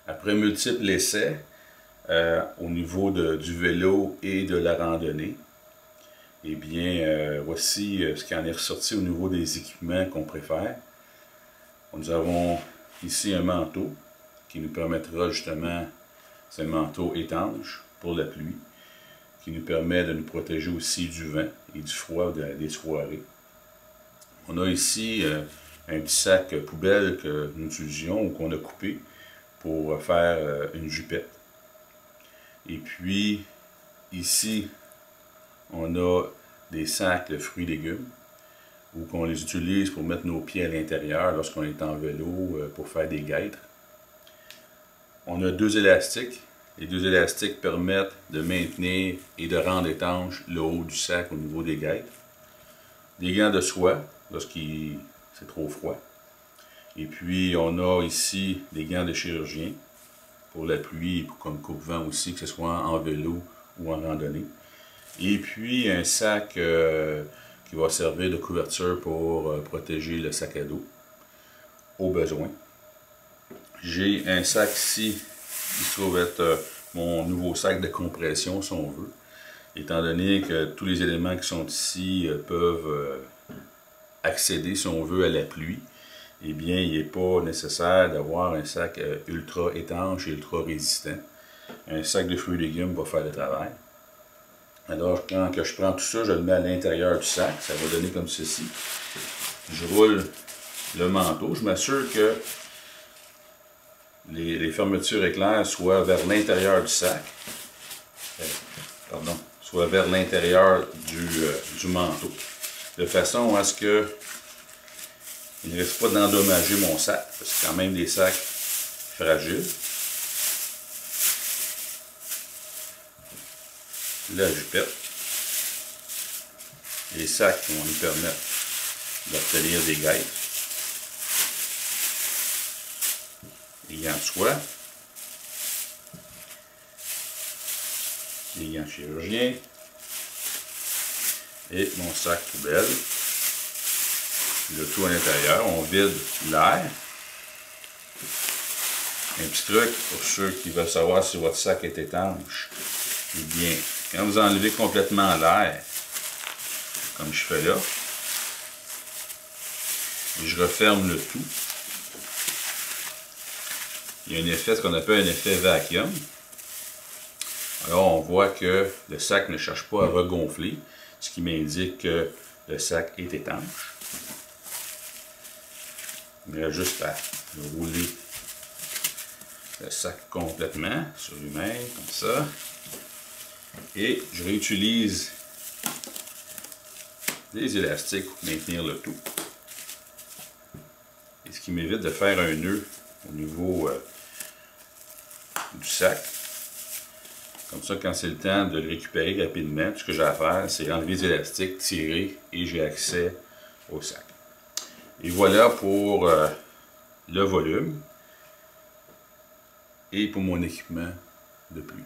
Après multiples essais au niveau du vélo et de la randonnée, eh bien, voici ce qui en est ressorti au niveau des équipements qu'on préfère. Nous avons ici un manteau qui nous permettra justement, c'est un manteau étanche pour la pluie, qui nous permet de nous protéger aussi du vent et du froid des soirées. On a ici un petit sac poubelle que nous utilisions ou qu'on a coupé pour faire une jupette. Et puis, ici, on a des sacs de fruits et légumes ou qu'on les utilise pour mettre nos pieds à l'intérieur lorsqu'on est en vélo pour faire des guêtres. On a deux élastiques. Les deux élastiques permettent de maintenir et de rendre étanche le haut du sac au niveau des guêtres. Des gants de soie lorsqu'il c'est trop froid. Et puis, on a ici des gants de chirurgien pour la pluie, comme coupe-vent aussi, que ce soit en vélo ou en randonnée. Et puis, un sac qui va servir de couverture pour protéger le sac à dos au besoin. J'ai un sac ici qui se trouve être mon nouveau sac de compression, si on veut, étant donné que tous les éléments qui sont ici peuvent accéder, si on veut, à la pluie. Eh bien, il n'est pas nécessaire d'avoir un sac ultra étanche et ultra résistant. Un sac de fruits et légumes va faire le travail. Alors, quand je prends tout ça, je le mets à l'intérieur du sac. Ça va donner comme ceci. Je roule le manteau. Je m'assure que les fermetures éclairs soient vers l'intérieur du sac. Pardon, soit vers l'intérieur du manteau. De façon à ce que il ne risque pas d'endommager mon sac, parce que c'est quand même des sacs fragiles. La jupette. Les sacs qui vont nous permettre d'obtenir des guêtres. Les gants de soie. Les gants chirurgiens. Et mon sac poubelle. Le tout à l'intérieur, on vide l'air. Un petit truc pour ceux qui veulent savoir si votre sac est étanche. Eh bien, quand vous enlevez complètement l'air, comme je fais là, et je referme le tout, il y a un effet, ce qu'on appelle un effet vacuum. Alors on voit que le sac ne cherche pas à regonfler, ce qui m'indique que le sac est étanche. Il reste juste à rouler le sac complètement sur lui-même, comme ça. Et je réutilise des élastiques pour maintenir le tout. Et ce qui m'évite de faire un nœud au niveau du sac. Comme ça, quand c'est le temps de le récupérer rapidement, tout ce que j'ai à faire, c'est enlever les élastiques, tirer et j'ai accès au sac. Et voilà pour le volume et pour mon équipement de pluie.